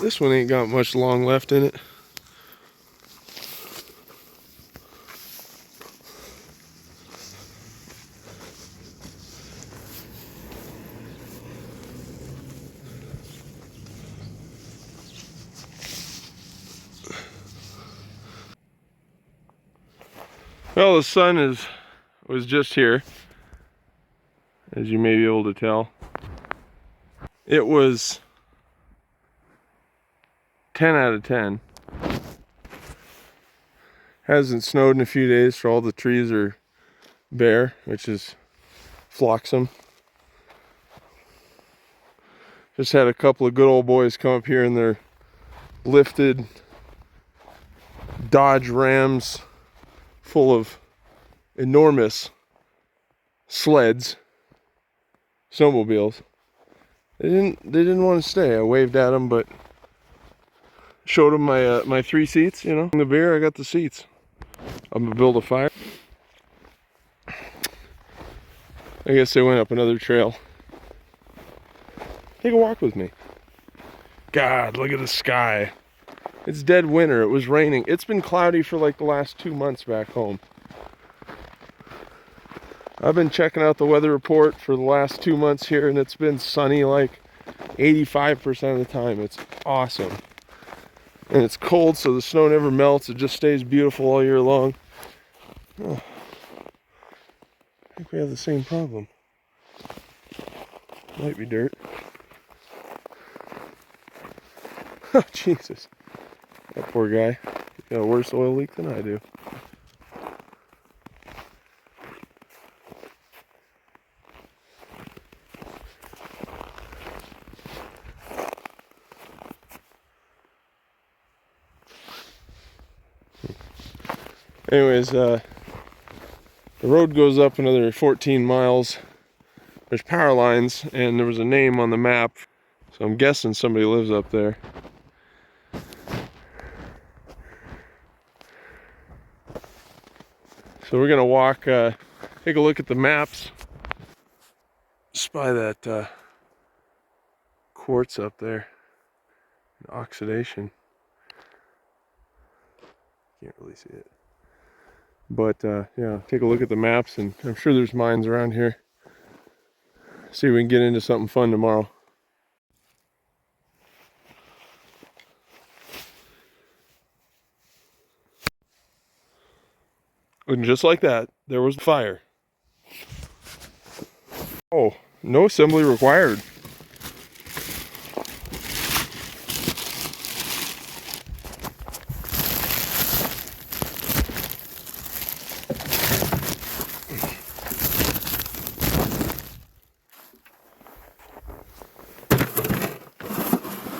This one ain't got much long left in it. Well, the sun was just here, as you may be able to tell. It was 10 out of 10. Hasn't snowed in a few days, so all the trees are bare, which is flotsam. Just had a couple of good old boys come up here in their lifted Dodge Rams full of enormous sleds, snowmobiles. They didn't want to stay. I waved at them, but showed them my my 3 seats. You know, in the beer, I got the seats. I'm gonna build a fire. I guess they went up another trail. Take a walk with me. God, look at the sky. It's dead winter. It was raining. It's been cloudy for like the last 2 months back home. I've been checking out the weather report for the last 2 months here, and it's been sunny like 85% of the time. It's awesome. And it's cold, so the snow never melts. It just stays beautiful all year long. Oh, I think we have the same problem. Might be dirt. Oh, Jesus. That poor guy. He's got a worse oil leak than I do. Anyways, the road goes up another 14 miles. There's power lines, and there was a name on the map, so I'm guessing somebody lives up there. So we're gonna walk, take a look at the maps. Spy that quartz up there, oxidation. Can't really see it. But yeah, take a look at the maps, and I'm sure there's mines around here. See if we can get into something fun tomorrow. And just like that, there was the fire. Oh, no assembly required.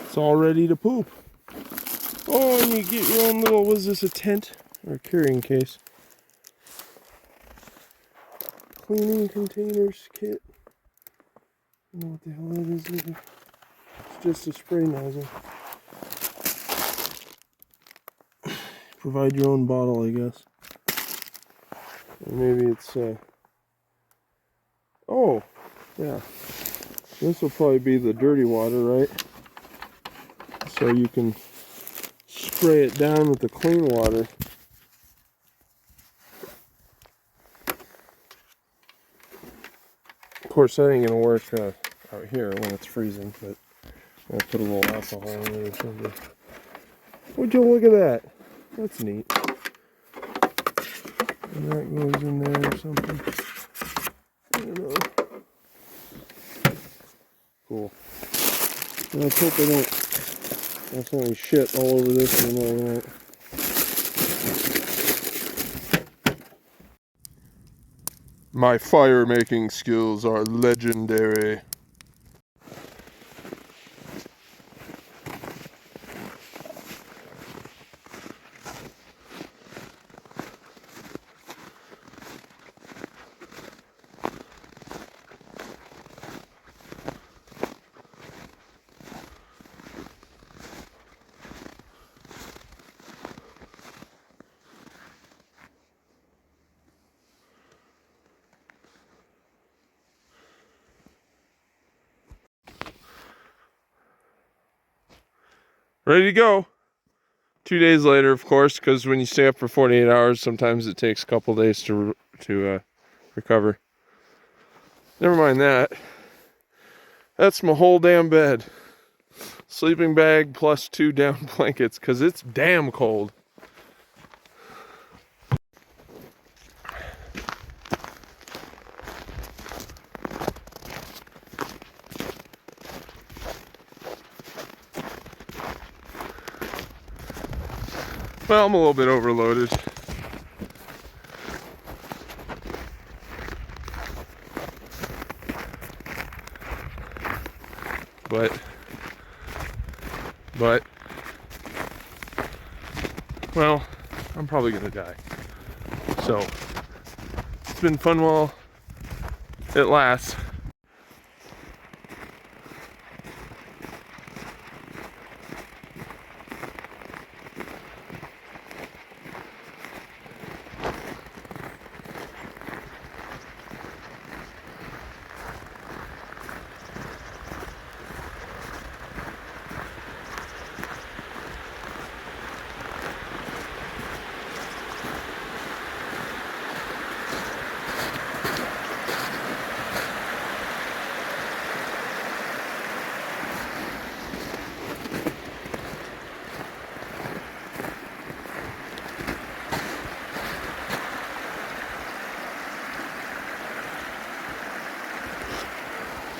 It's all ready to poop. Oh, and you get your own little, was this a tent or a carrying case? Cleaning containers kit. I don't know what the hell that is either. It's just a spray nozzle. Provide your own bottle, I guess. Or maybe it's, oh, yeah. This will probably be the dirty water, right? So you can spray it down with the clean water. Of course, that ain't gonna work out here when it's freezing, but I'll put a little alcohol in it or something. Would you look at that? That's neat. And that goes in there or something. I don't know. Cool. Let's hope I don't accidentally shit all over this in the middle of the night. My fire making skills are legendary. Ready to go. 2 days later, of course, because when you stay up for 48 hours, sometimes it takes a couple days to recover. Never mind that. That's my whole damn bed. Sleeping bag plus 2 down blankets, because it's damn cold. Well, I'm a little bit overloaded. But, well, I'm probably gonna die. So, it's been fun while it lasts.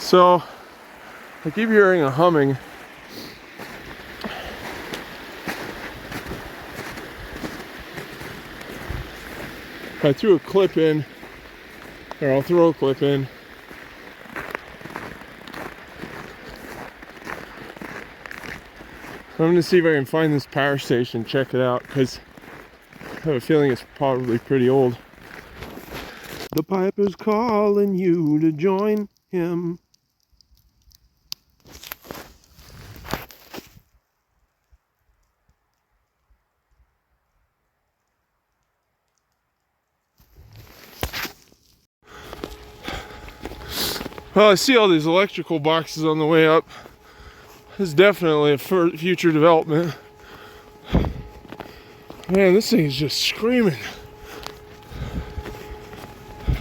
So, I keep hearing a humming. If I threw a clip in, or I'll throw a clip in. I'm gonna see if I can find this power station, check it out, because I have a feeling it's probably pretty old. The piper's calling you to join him. Well, I see all these electrical boxes on the way up. This is definitely a future development. Man, this thing is just screaming.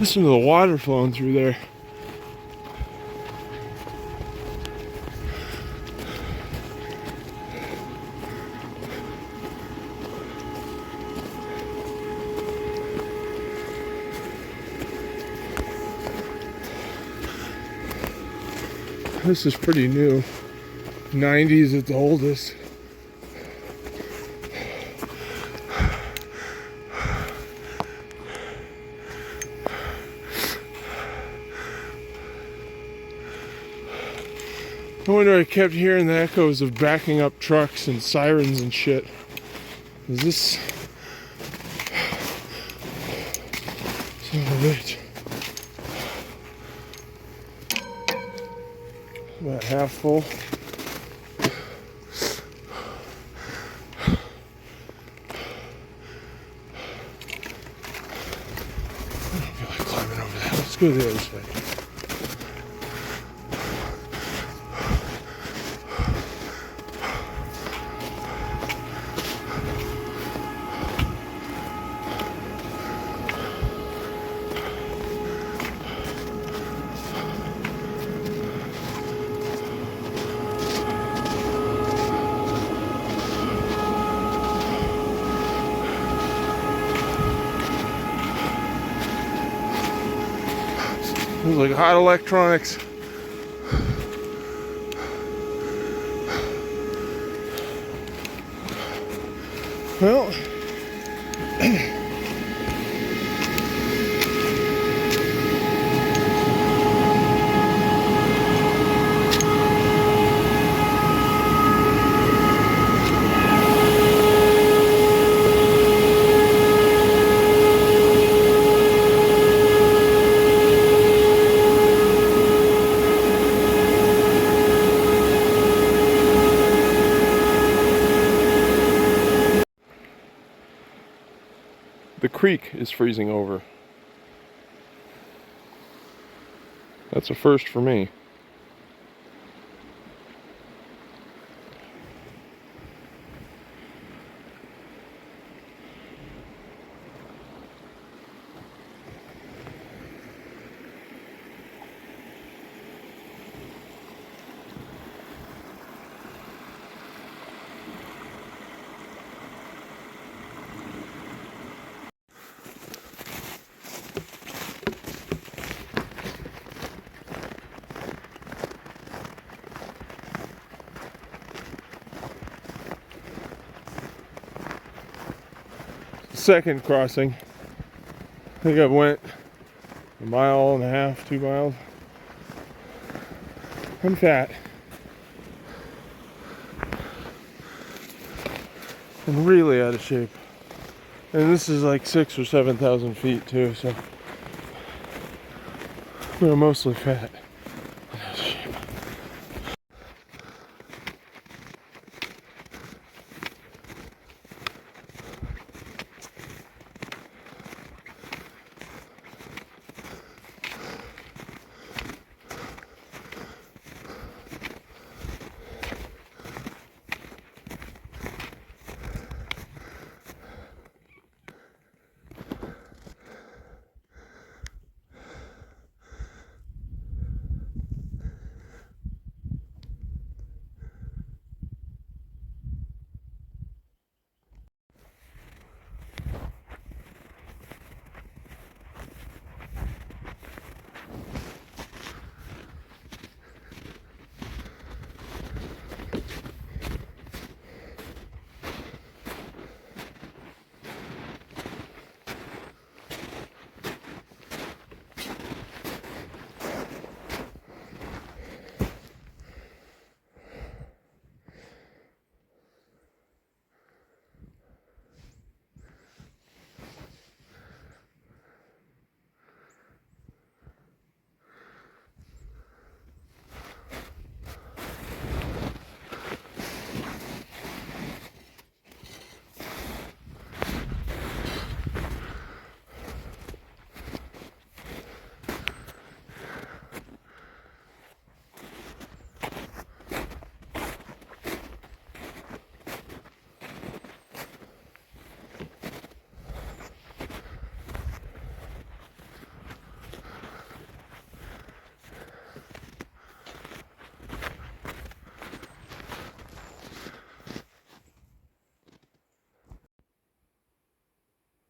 Listen to the water flowing through there. This is pretty new. 90s at the oldest. No wonder I kept hearing the echoes of backing up trucks and sirens and shit. Is this... Son of a bitch. About half full. I don't feel like climbing over that. Let's go to the other side. It was like hot electronics. Well, the creek is freezing over. That's a first for me. second crossing. I think I went a mile and a half, 2 miles. I'm fat. I'm really out of shape. And this is like 6,000 or 7,000 feet too, so we're mostly fat. Out of shape.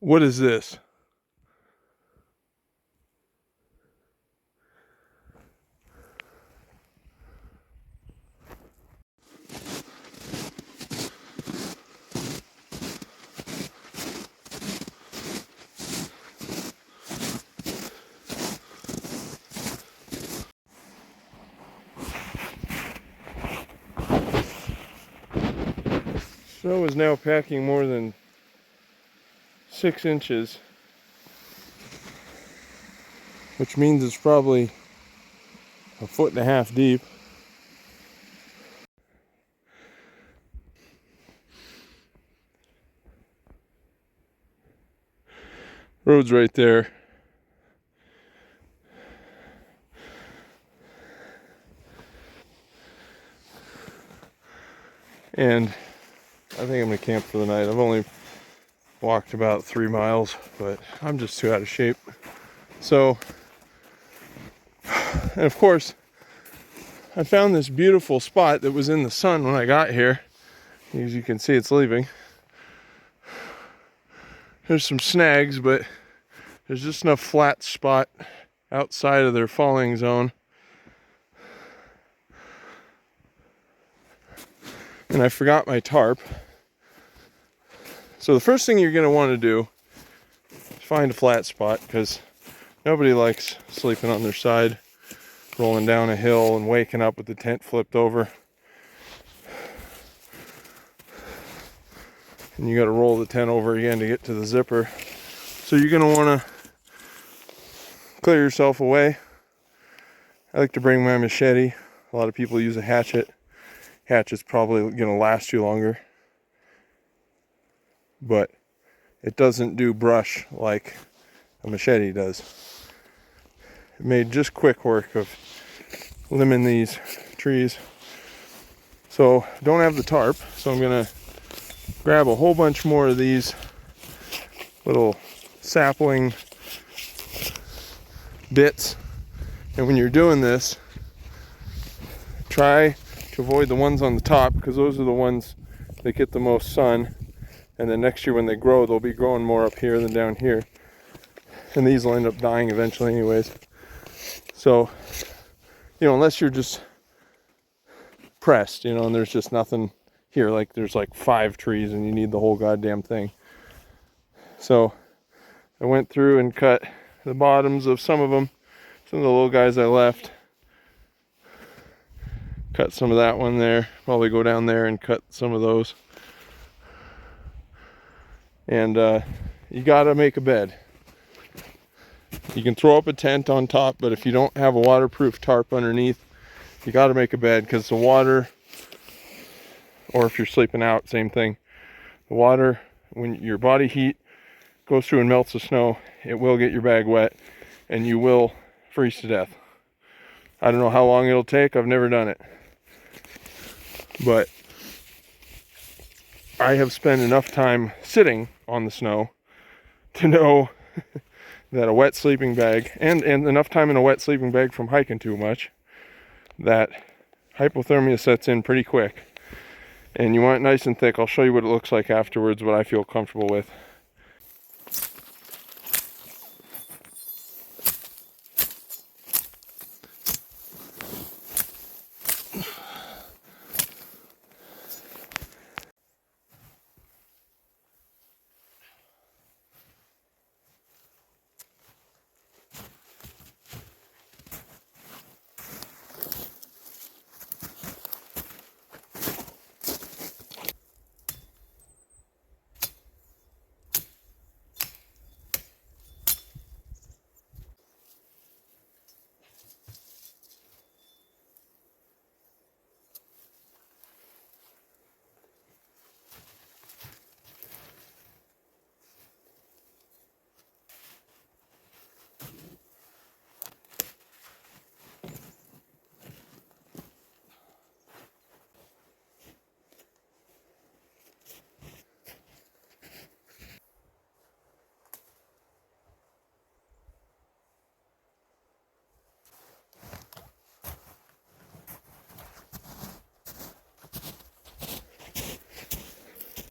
What is this? Snow is now packing more than 6 inches, which means it's probably 1.5 feet deep. Road's right there. And I think I'm gonna camp for the night. I've only walked about 3 miles, but I'm just too out of shape. So, and of course, I found this beautiful spot that was in the sun when I got here. As you can see, it's leaving. There's some snags, but there's just enough flat spot outside of their falling zone. And I forgot my tarp. So the first thing you're gonna wanna do is find a flat spot, because nobody likes sleeping on their side, rolling down a hill and waking up with the tent flipped over. And you gotta roll the tent over again to get to the zipper. So you're gonna wanna clear yourself away. I like to bring my machete. A lot of people use a hatchet. Hatchet's probably gonna last you longer, but it doesn't do brush like a machete does. It made just quick work of limbing these trees. So don't have the tarp, so I'm gonna grab a whole bunch more of these little sapling bits. And when you're doing this, try to avoid the ones on the top, because those are the ones that get the most sun. And then next year when they grow, they'll be growing more up here than down here. And these will end up dying eventually anyways. So, you know, unless you're just pressed, you know, and there's just nothing here, like there's like 5 trees and you need the whole goddamn thing. So I went through and cut the bottoms of some of them. Some of the little guys I left. Cut some of that one there. Probably go down there and cut some of those. And you gotta make a bed. You can throw up a tent on top, but if you don't have a waterproof tarp underneath, you gotta make a bed, because the water, or if you're sleeping out, same thing. The water, when your body heat goes through and melts the snow, it will get your bag wet and you will freeze to death. I don't know how long it'll take. I've never done it. But I have spent enough time sitting on the snow to know that a wet sleeping bag, and enough time in a wet sleeping bag from hiking too much, that hypothermia sets in pretty quick. And you want it nice and thick. I'll show you what it looks like afterwards, what I feel comfortable with.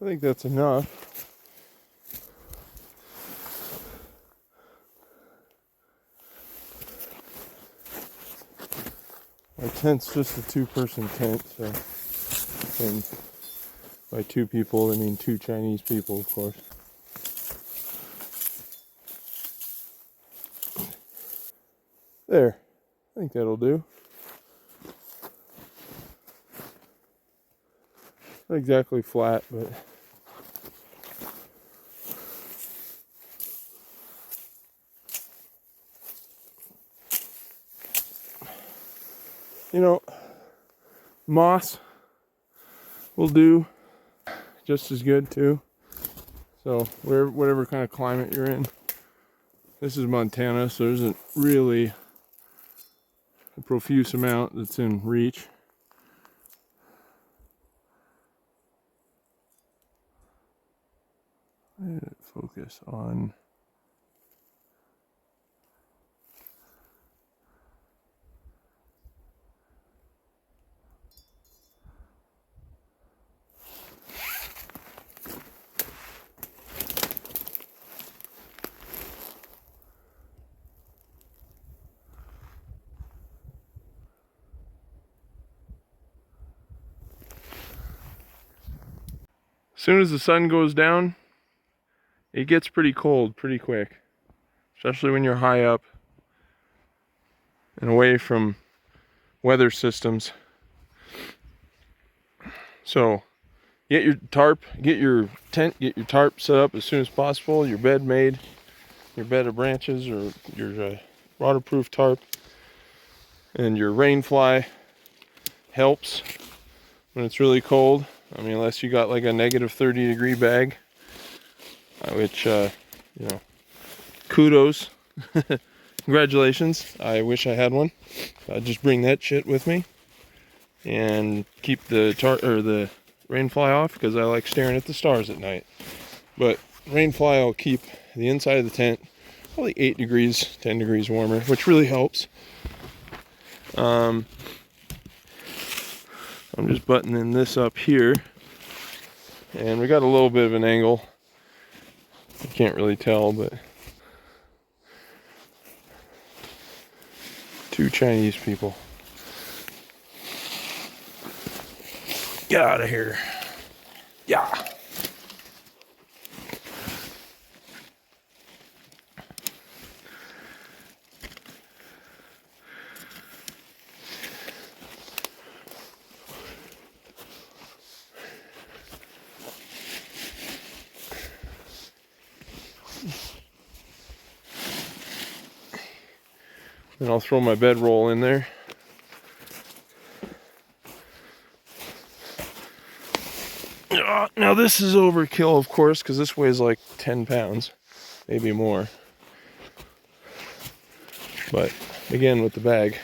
I think that's enough. My tent's just a two-person tent, so, and by two people I mean two Chinese people, of course. There, I think that'll do. Not exactly flat, but you know, moss will do just as good too. So whatever kind of climate you're in. This is Montana, so there isn't really a profuse amount that's in reach. Why did it focus on? As soon as the sun goes down, it gets pretty cold pretty quick, especially when you're high up and away from weather systems. So get your tarp, get your tent, get your tarp set up as soon as possible, your bed made, your bed of branches or your waterproof tarp, and your rain fly helps when it's really cold. I mean, unless you got like a negative 30-degree bag, which, you know, kudos. Congratulations. I wish I had one. I'd just bring that shit with me and keep the rain fly off, because I like staring at the stars at night. But rain fly will keep the inside of the tent probably 8 degrees, 10 degrees warmer, which really helps. I'm just buttoning this up here, and we got a little bit of an angle. You can't really tell, but two Chinese people. Get out of here. Yeah. And I'll throw my bedroll in there. Now this is overkill, of course, because this weighs like 10 pounds, maybe more. But again, with the bag,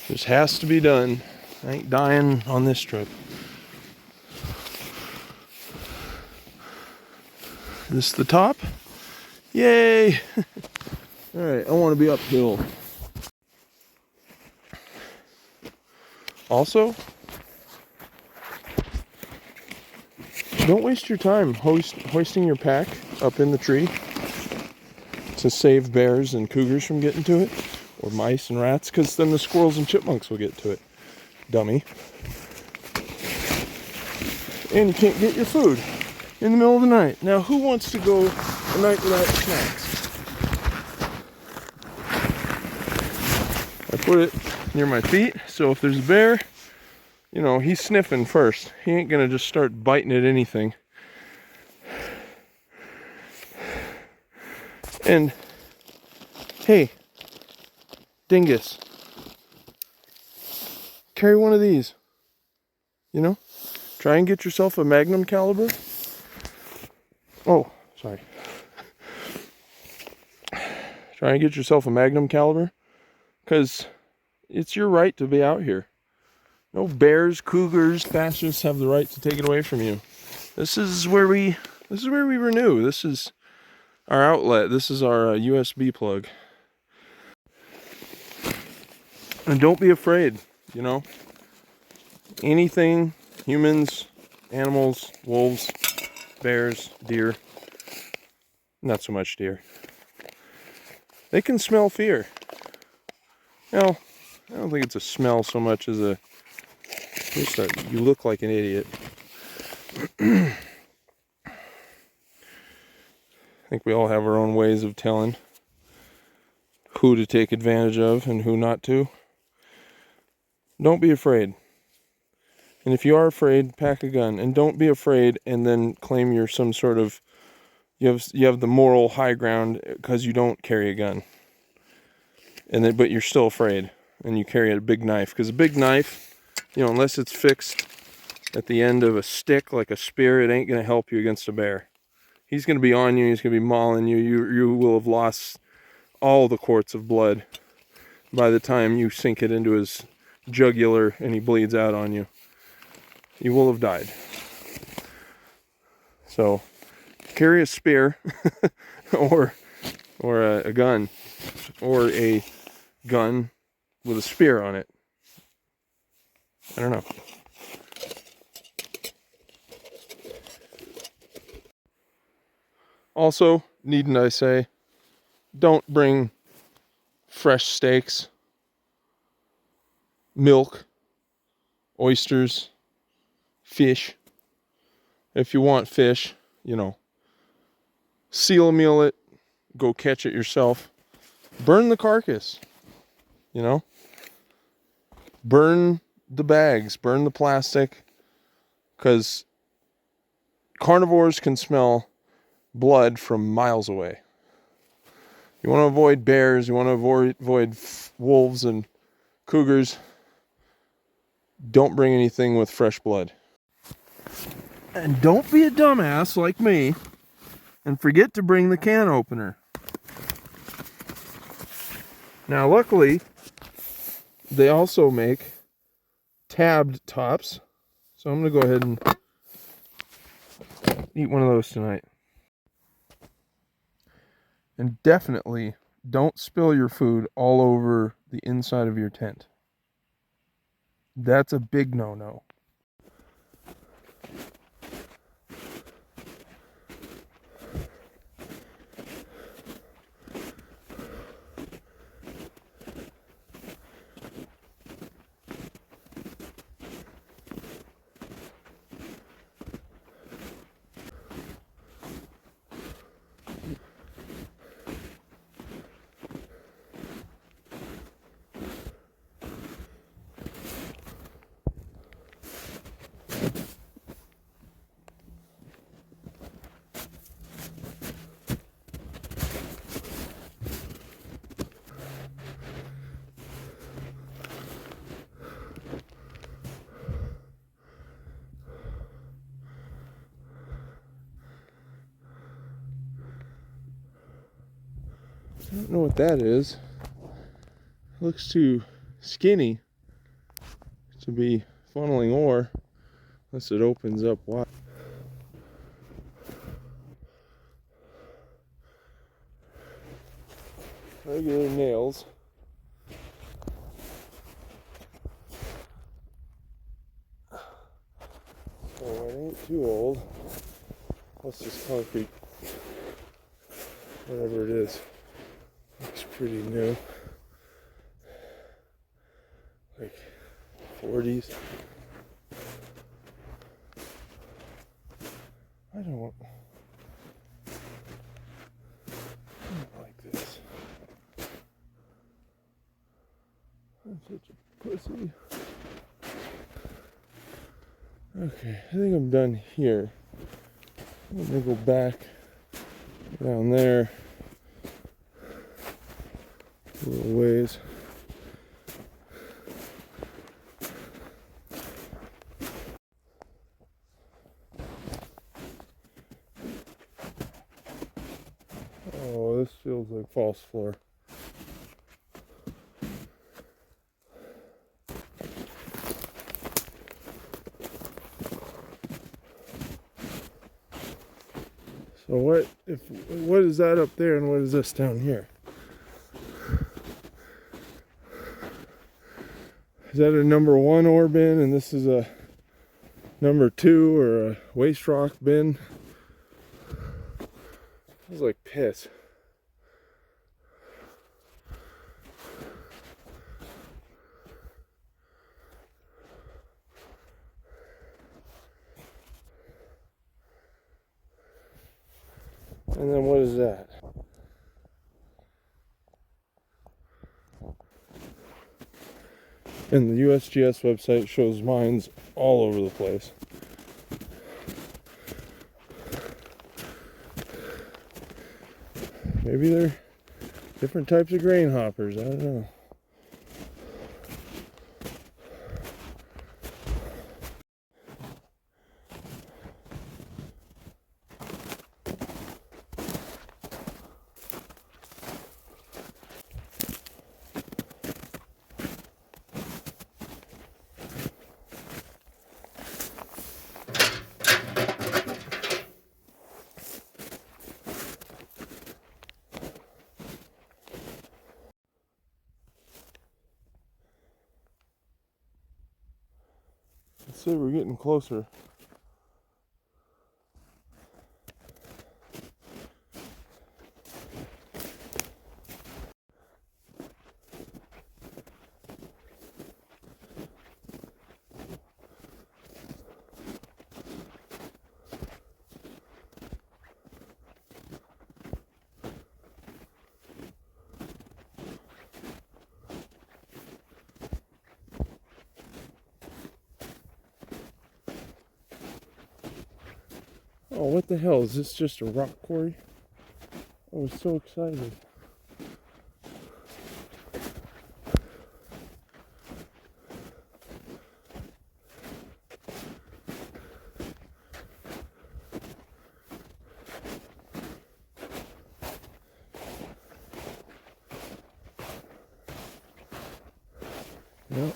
this has to be done. I ain't dying on this trip. This the top? Yay! Alright, I want to be uphill. Also, don't waste your time hoisting your pack up in the tree to save bears and cougars from getting to it, or mice and rats, because then the squirrels and chipmunks will get to it. Dummy. And you can't get your food in the middle of the night. Now, who wants to go a night without snacks? I put it near my feet, so if there's a bear, you know, he's sniffing first. He ain't gonna just start biting at anything. And hey, dingus, carry one of these. You know, try and get yourself a magnum caliber. Oh, sorry. Try and get yourself a magnum caliber, because it's your right to be out here. No bears, cougars, fascists have the right to take it away from you. This is where we renew. This is our outlet. This is our USB plug. And don't be afraid, you know. Anything, humans, animals, wolves, bears, deer. Not so much deer. They can smell fear. Well, I don't think it's a smell so much as a you look like an idiot. I think we all have our own ways of telling who to take advantage of and who not to. Don't be afraid. And if you are afraid, pack a gun. And don't be afraid and then claim you're some sort of, you have the moral high ground because you don't carry a gun. And then, but you're still afraid and you carry a big knife. Because a big knife, you know, unless it's fixed at the end of a stick like a spear, it ain't going to help you against a bear. He's going to be on you, he's going to be mauling you. You will have lost all the quarts of blood by the time you sink it into his jugular and he bleeds out on you. You will have died. So, carry a spear or a gun, or a gun with a spear on it. I don't know. Also, needn't I say, don't bring fresh steaks, milk, oysters, fish. If you want fish, you know, seal meal it, go catch it yourself. Burn the carcass, you know. Burn the bags, burn the plastic, because carnivores can smell blood from miles away. You want to avoid bears, you want to avoid wolves and cougars. Don't bring anything with fresh blood. And don't be a dumbass like me and forget to bring the can opener. Now, luckily, they also make tabbed tops. So I'm going to go ahead and eat one of those tonight. And definitely don't spill your food all over the inside of your tent. That's a big no-no. I don't know what that is. It looks too skinny to be funneling ore unless it opens up wide. Regular nails. So it ain't too old. Plus this concrete, whatever it is, looks pretty new. Like 40s. I don't like this. I'm such a pussy. Okay, I think I'm done here. I'm gonna go back down there a little ways. Oh, this feels like false floor. So what is that up there and what is this down here? Is that a number 1 ore bin and this is a number 2 or a waste rock bin? It's like piss. And then what is that? And the USGS website shows mines all over the place. Maybe they're different types of grain hoppers, I don't know. Let's say we're getting closer. Oh, what the hell? Is this just a rock quarry? I was so excited. Yep.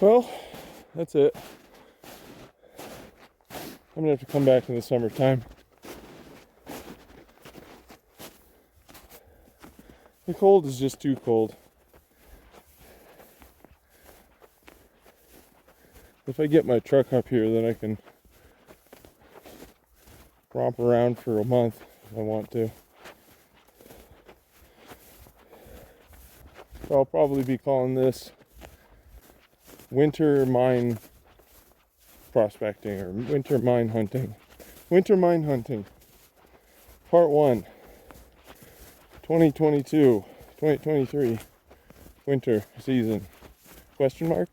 Well, that's it. I'm gonna have to come back in the summertime. The cold is just too cold. If I get my truck up here, then I can romp around for a month if I want to. So I'll probably be calling this winter mine prospecting or winter mine hunting. Winter mine hunting. Part 1. 2022, 2023 winter season. Question mark?